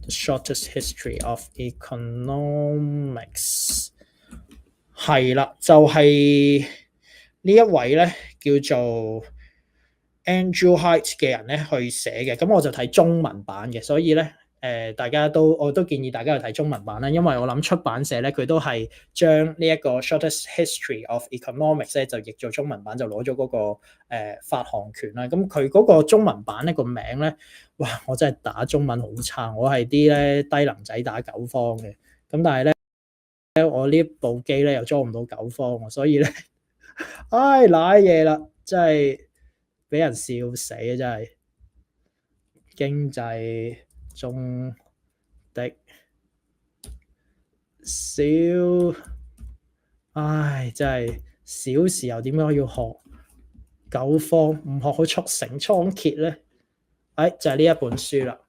The Shortest History of Economics 係啦，就係、呢一位咧叫做 Andrew Hite 嘅人咧去寫嘅，咁我就睇中文版嘅，所以咧我都建議大家去睇中文版啦，因為我諗出版社咧佢都係將呢一個 Shortest History of Economics 咧就譯做中文版，就攞咗嗰個發行權啦。咁佢嗰個中文版咧個名咧，哇！我真係打中文好差，我係啲咧低能仔打九方嘅，咁但係咧我呢部機咧又裝唔到九方，所以咧，唉，瀨嘢啦，真係俾人笑死啊！真係經濟中的小，唉，真係小時候點解要學九方，唔學好速成倉頡咧？就係呢一本書啦。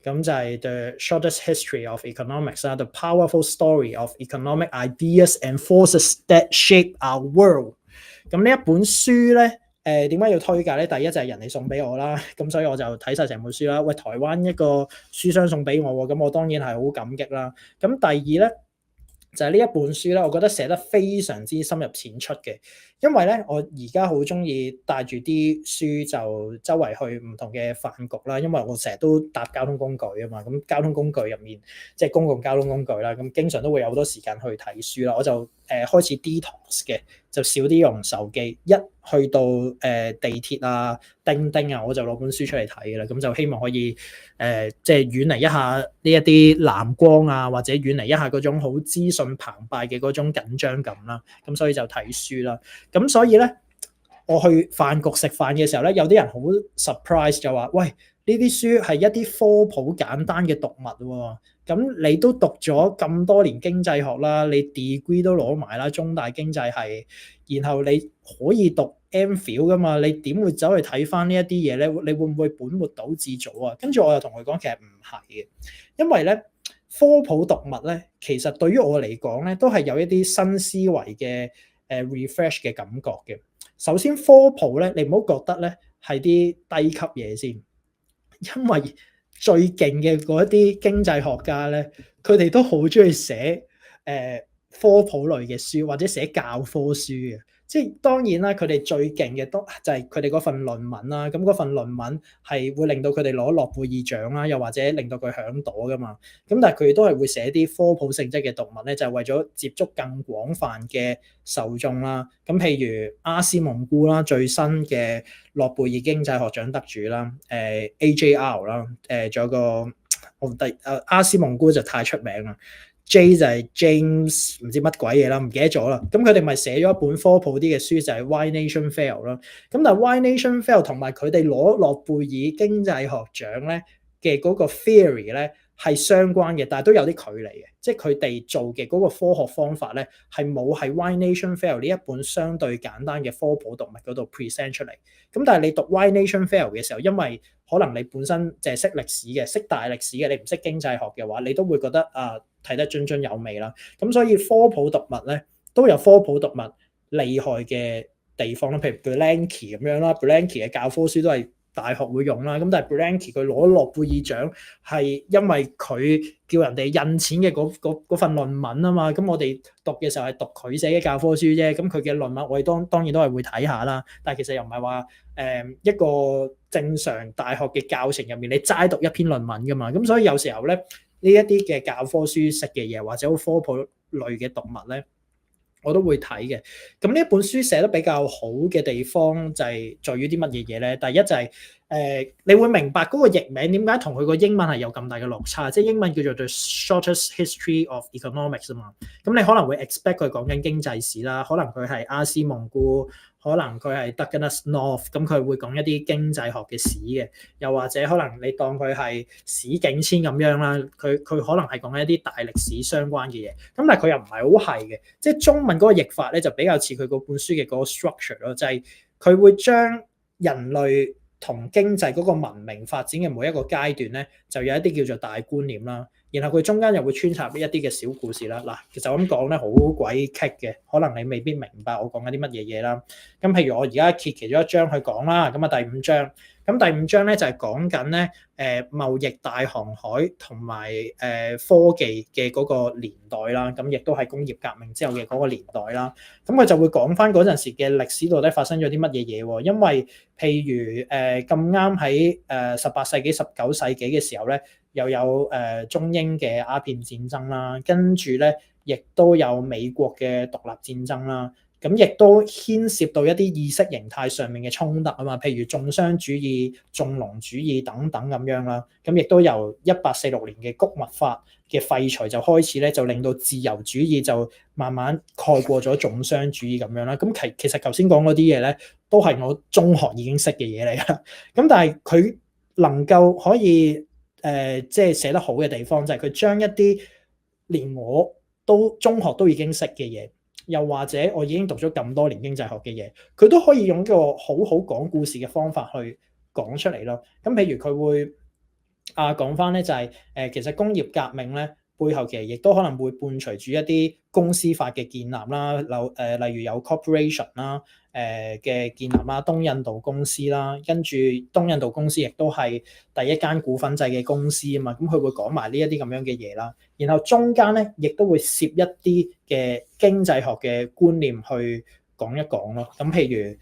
咁就係 The Shortest History of Economics 啦，The Powerful Story of Economic Ideas and Forces That Shape Our World。咁呢一本書咧，點解要推介咧？第一就係人哋送俾我啦，咁所以我就睇晒成本書啦。喂，台灣一個書商送俾我喎，咁我當然係好感激啦。咁第二咧就係呢一本書咧，我覺得寫得非常之深入淺出嘅。因為咧，我而家好中意帶住啲書就周圍去唔同嘅飯局啦，因為我成日都搭交通工具啊嘛，咁交通工具入面即係公共交通工具啦，咁經常都會有好多時間去睇書啦，我就開始 detox 嘅，就少啲用手機，一去到地鐵啊、叮叮啊，我就攞本書出嚟睇嘅啦，咁就希望可以即係遠離一下呢一啲藍光啊，或者遠離一下嗰種好資訊澎湃嘅嗰種緊張感啦，咁所以就睇書啦。咁所以咧，我去飯局食飯嘅時候咧，有啲人好 surprise 就話：喂，呢啲書係一啲科普簡單嘅讀物喎。咁你都讀咗咁多年經濟學啦，你 degree 都攞埋啦，中大經濟系，然後你可以讀 MPhil 噶嘛？你點會走去睇翻呢一啲嘢咧？你會唔會本末倒置咗啊？跟住我又同佢講，其實唔係嘅，因為咧科普讀物咧，其實對於我嚟講咧，都係有一啲新思維嘅refresh 嘅感覺嘅。首先科普咧，你唔好覺得咧係啲低級嘢先，因為最勁嘅嗰一啲經濟學家咧，佢哋都好中意寫科普類嘅書，或者寫教科書嘅。即係當然啦，佢哋最勁嘅都就係佢哋嗰份論文啦。咁嗰份論文係會令到佢哋攞諾貝爾獎啦，又或者令到佢響朵噶嘛。咁但係佢哋都係會寫啲科普性質嘅讀物咧，就係為咗接觸更廣泛嘅受眾啦。咁譬如阿斯蒙菇啦，最新嘅諾貝爾經濟學獎得主啦，AJR 啦，仲有個阿斯蒙菇就太出名啦。J 就係 James 唔知乜鬼嘢啦，唔記得咗啦。咁佢哋咪寫咗一本科普啲嘅書，就係 Why Nation Fail 啦。咁但係 Why Nation Fail 同埋佢哋攞諾貝爾經濟學獎咧嘅嗰個 theory 咧係相關嘅，但係都有啲距離嘅。即係佢哋做嘅嗰個科學方法咧係冇喺 Why Nation Fail 呢一本相對簡單嘅科普讀物嗰度 present 出嚟。咁但係你讀 Why Nation Fail 嘅時候，因為可能你本身就係識歷史嘅，識大歷史嘅，你唔識經濟學嘅話，你都會覺得睇得津津有味啦。咁所以科普讀物咧都有科普讀物厲害嘅地方啦，譬如 Blanky 咁樣啦 ，Blanky 嘅教科書都係大學會用啦。咁但係 Blanky 佢攞諾貝爾獎係因為佢叫人哋印錢嘅嗰份論文啊嘛。咁我哋讀嘅時候係讀佢寫嘅教科書啫。咁佢嘅論文我哋當然都係會睇下啦。但係其實又唔係話一個正常大學嘅教程入面你齋讀一篇論文噶嘛。咁所以有時候咧呢一啲嘅教科書式嘅嘢，或者好科普類嘅讀物咧，我都會睇嘅。咁呢一本書寫得比較好嘅地方就係在於啲乜嘢嘢咧？第一就係你會明白嗰個譯名點解同佢個英文係有咁大嘅落差。即係英文叫做 The Shortest History of Economics 啊嘛。咁你可能會 expect 佢講緊經濟史啦，可能佢係阿斯蒙菇，可能佢係 Douglas North， 咁佢會講一啲經濟學嘅史嘅，又或者可能你當佢係史景遷咁樣啦，佢可能係講緊一啲大歷史相關嘅嘢，咁但係佢又唔係好係嘅，即係中文嗰個譯法咧就比較似佢嗰本書嘅嗰個 structure 咯，就係佢會將人類同經濟嗰個文明發展嘅每一個階段咧，就有一啲叫做大觀念啦。然後佢中間又會穿插一啲嘅小故事啦。嗱，其實咁講咧好鬼棘嘅，可能你未必明白我講緊啲乜嘢嘢啦。咁譬如我而家揭其中一章去講啦，咁啊第5章咁第五章咧就係講緊咧貿易大航海同埋科技嘅嗰個年代啦，咁亦都係工業革命之後嘅嗰個年代啦。咁佢就會講翻嗰陣時嘅歷史到底發生咗啲乜嘢嘢喎？因為譬如咁啱喺18世紀、19世紀嘅時候咧，又有中英嘅鴉片戰爭啦，跟住咧亦都有美國嘅獨立戰爭啦。咁亦都牽涉到一啲意識形態上面嘅衝突啊嘛，譬如重商主義、重農主義等等咁樣啦。咁亦都由1846年嘅谷物法嘅廢除就開始咧，就令到自由主義就慢慢蓋過咗重商主義咁樣啦。咁其實頭先講嗰啲嘢咧，都係我中學已經識嘅嘢嚟㗎。咁但係佢能夠可以即係寫得好嘅地方，就係佢將一啲連我都中學都已經識嘅嘢，又或者我已經讀咗咁多年經濟學嘅嘢，佢都可以用一個好好講故事嘅方法去講出嚟咯。咁譬如佢會講翻咧就係其實工業革命咧背後其實亦都可能會伴隨住一啲公司法嘅建立啦，例如有 corporation 啦嘅建立啦，東印度公司啦，跟住東印度公司亦都係第一間股份制嘅公司啊嘛，咁佢會講埋呢一啲咁樣嘅嘢啦。然後中間咧亦都會攝一啲嘅經濟學嘅觀念去講一講咯。咁譬如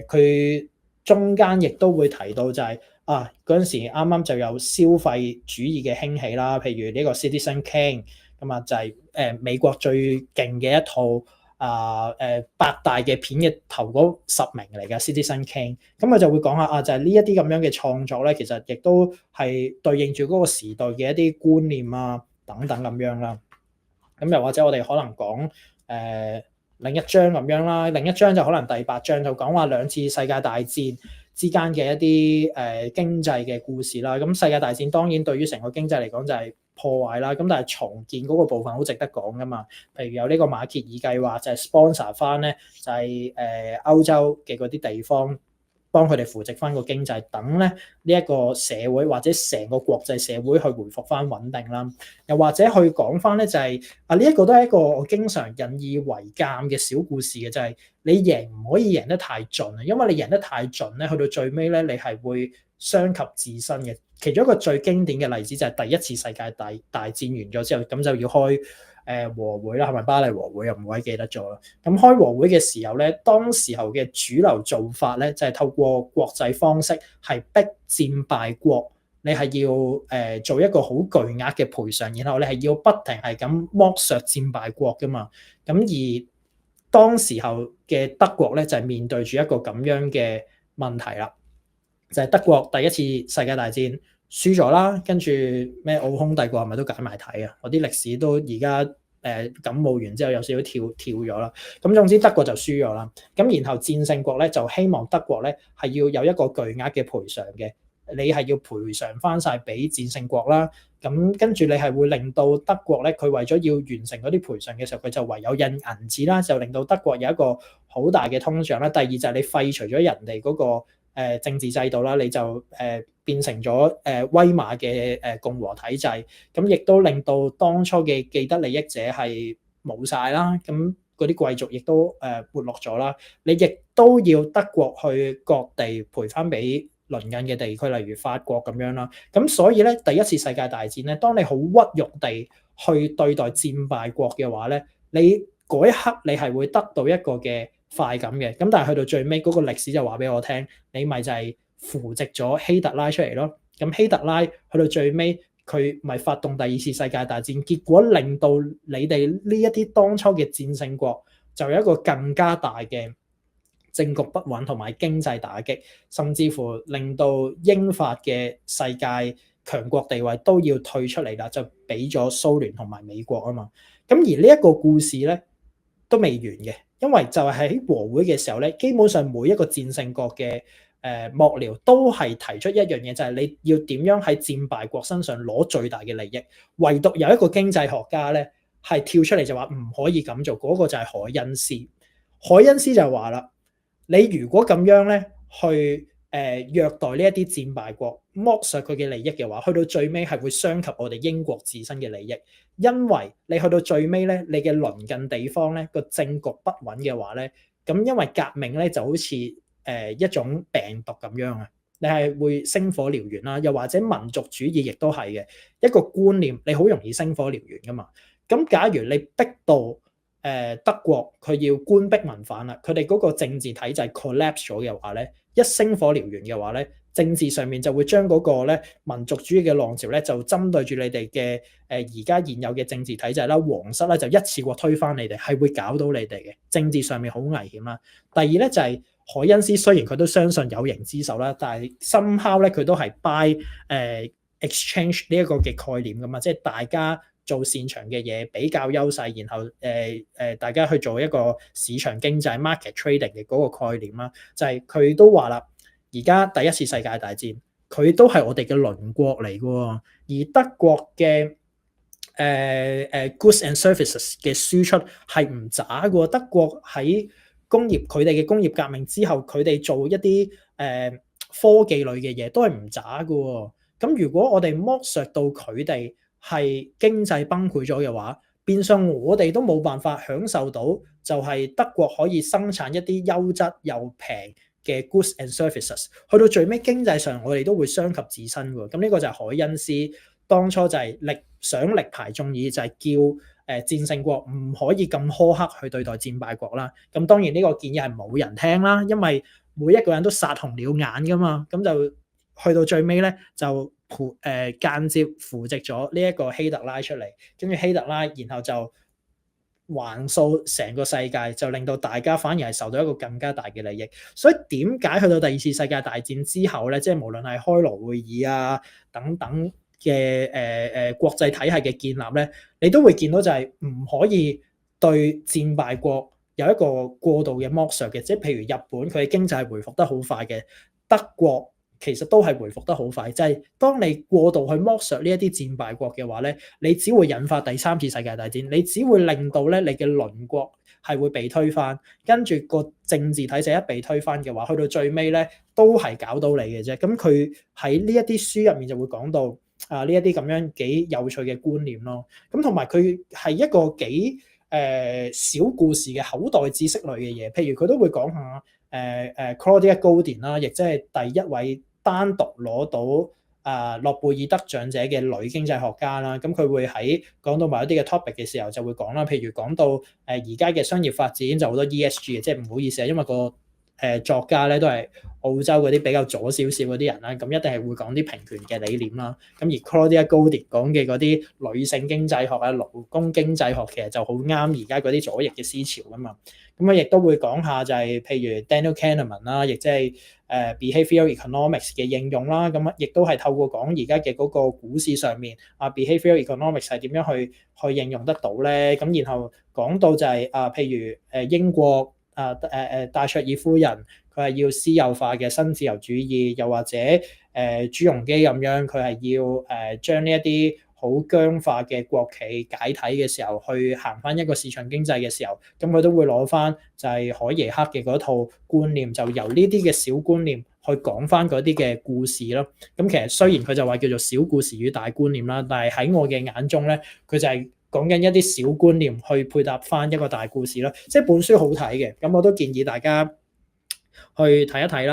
佢中間亦都會提到就係嗰陣時啱啱就有消費主義嘅興起啦，譬如呢個 Citizen Kane 咁啊，就係美國最勁嘅一套百大嘅片嘅頭嗰10名嚟嘅 Citizen Kane。咁佢就會講下就係呢一啲咁樣嘅創作咧，其實亦都係對應住嗰個時代嘅一啲觀念啊等等咁樣啦。咁又或者我哋可能講另一章咁樣啦，另一章就可能第8章就講話2次世界大戰之間嘅一啲經濟嘅故事啦。咁世界大戰當然對於成個經濟嚟講就係破壞啦，咁但係重建嗰個部分好值得講噶嘛。譬如有呢個馬歇爾計劃就係 sponsor 翻咧，就係歐洲嘅嗰啲地方，幫佢哋扶植翻個經濟，等咧呢一個社會或者成個國際社會去回復翻穩定啦。又或者去講翻咧就係呢一個都係一個我經常引以為鑑嘅小故事嘅，就係你贏唔可以贏得太盡啊，因為你贏得太盡咧，去到最尾咧你係會傷及自身嘅。其中一個最經典嘅例子就係第1次世界大戰完咗之後，咁就要開和會啦，係咪巴黎和會？又唔鬼記得咗啦。咁開和會嘅時候咧，當時候嘅主流做法咧，就係透過國際方式係逼戰敗國，你係要做一個好巨額嘅賠償，然後你係要不停係咁剝削戰敗國噶嘛。咁而當時候嘅德國咧，就係面對住一個咁樣嘅問題啦，就係德國第1次世界大戰輸咗啦，跟住咩奧匈帝國係咪都解埋體啊？我啲歷史都而家感冒完之後有少少跳咗啦。咁總之德國就輸咗啦。咁然後戰勝國咧就希望德國咧係要有一個巨額嘅賠償嘅，你係要賠償翻晒俾戰勝國啦。咁跟住你係會令到德國咧，佢為咗要完成嗰啲賠償嘅時候，佢就唯有印銀紙啦，就令到德國有一個好大嘅通脹啦。第二就係你廢除咗人哋嗰個政治制度啦，你就變成咗威瑪嘅共和體制，咁亦都令到當初嘅既得利益者係冇晒啦，咁嗰啲貴族亦都沒落咗啦。你亦都要德國去各地賠翻俾鄰近嘅地區，例如法國咁樣啦。咁所以咧，第1次世界大戰咧，當你好屈辱地去對待戰敗國嘅話咧，你嗰一刻你係會得到一個嘅快感嘅。咁但係去到最尾嗰個歷史就話俾我聽，你咪就係扶植咗希特拉出嚟咯。咁希特拉去到最尾，佢咪發動第2次世界大戰，結果令到你哋呢一啲當初嘅戰勝國就有一個更加大嘅政局不穩同埋經濟打擊，甚至乎令到英法嘅世界強國地位都要退出嚟啦，就俾咗蘇聯同埋美國啊嘛。咁而呢一個故事咧都未完嘅，因為就係喺和會嘅時候咧，基本上每一個戰勝國嘅幕僚都係提出一樣嘢，就係你要點樣喺戰敗國身上攞最大嘅利益。唯獨有一個經濟學家咧係跳出嚟就話唔可以咁做，嗰個就係凱恩斯。凱恩斯就話啦，你如果咁樣咧去虐待呢一啲戰敗國，剝削佢嘅利益嘅話，去到最尾係會傷及我哋英國自身嘅利益，因為你去到最尾咧，你嘅鄰近地方咧個政局不穩嘅話咧，咁因為革命咧就好似一種病毒咁樣啊，你係會星火燎原啦，又或者民族主義亦都係嘅一個觀念，你好容易星火燎原噶嘛。咁假如你逼到德國佢要官逼民反啦，佢哋嗰個政治體制 collapse 咗嘅話咧，一星火燎原嘅話咧，政治上面就會將嗰個咧民族主義嘅浪潮咧，就針對住你哋嘅而家現有嘅政治體制啦，皇室咧就一次過推翻你哋，係會搞到你哋嘅政治上面好危險啦。第二咧就係凱恩斯，雖然佢都相信有形之手啦，但係 somehow 咧佢都係 buy exchange 呢一個嘅概念噶嘛，即係大家做擅長嘅嘢比較優勢，然後大家去做一個市場經濟 market trading 嘅嗰個概念啦，就係佢都話啦，而家第一次世界大戰佢都係我哋嘅鄰國嚟嘅，而德國嘅goods and services 嘅輸出係唔渣嘅，德國喺佢哋嘅工業革命之後，佢哋做一啲科技類嘅嘢都係唔渣嘅。咁如果我哋剝削到佢哋係經濟崩潰咗嘅話，變相我哋都冇辦法享受到，就係德國可以生產一啲優質又平嘅 goods and services。去到最尾經濟上，我哋都會傷及自身嘅。咁呢個就係凱恩斯當初就係想力排眾議，就係叫戰勝國唔可以咁苛刻去對待戰敗國啦。咁當然呢個建議係冇人聽啦，因為每一個人都殺紅了眼噶嘛。咁就去到最尾咧，就間接扶植咗呢一個希特拉出嚟，跟住希特拉，然後就橫掃成個世界，就令到大家反而係受到一個更加大嘅利益。所以點解去到第二次世界大戰之後咧，即係無論係開羅會議啊等等嘅國際體系嘅建立咧，你都會見到就係唔可以對戰敗國有一個過度嘅剝削嘅，即係譬如日本佢嘅經濟係回復得好快嘅，德國其實都係回復得好快，就係當你過度去剝削呢一啲戰敗國嘅話咧，你只會引發第三次世界大戰，你只會令到咧你嘅鄰國係會被推翻，跟住個政治體制一被推翻嘅話，去到最尾咧都係搞到你嘅啫。咁佢喺呢一啲書入面就會講到呢一啲咁樣幾有趣嘅觀念咯。咁同埋佢係一個幾小故事嘅口袋知識類嘅嘢，譬如佢都會講下Claudia Goldin 啦，亦即係第一位單獨攞到諾貝爾得獎者嘅女經濟學家啦。咁佢會喺講到某一啲嘅 topic 嘅時候就會講啦，譬如講到而家嘅商業發展就好多 ESG 嘅，即係唔好意思啊，因為個作家咧都係澳洲嗰啲比較左少少嗰啲人啦，咁一定係會講啲平權嘅理念啦。咁而 Claudia Goldin 講嘅嗰啲女性經濟學啊、勞工經濟學，其實就好啱而家嗰啲左翼嘅思潮噶嘛。咁啊，亦都會講下就係譬如 Daniel Kahneman 啦，亦即係behavioral economics 嘅應用啦。咁啊，亦都係透過講而家嘅嗰個股市上面behavioral economics 係點樣去應用得到咧？咁然後講到就係譬如英國戴卓爾夫人佢係要私有化嘅新自由主義，又或者朱鎔基咁樣，佢係要將呢一啲好僵化嘅國企解體嘅時候，去行翻一個市場經濟嘅時候，咁佢都會攞翻就係海耶克嘅嗰套觀念，就由呢啲嘅小觀念去講翻嗰啲嘅故事咯。咁其實雖然佢就話叫做小故事與大觀念啦，但係喺我嘅眼中咧，佢就係講緊一啲小觀念去配搭翻一個大故事咯。即係本書好睇嘅，咁我都建議大家去睇一睇啦。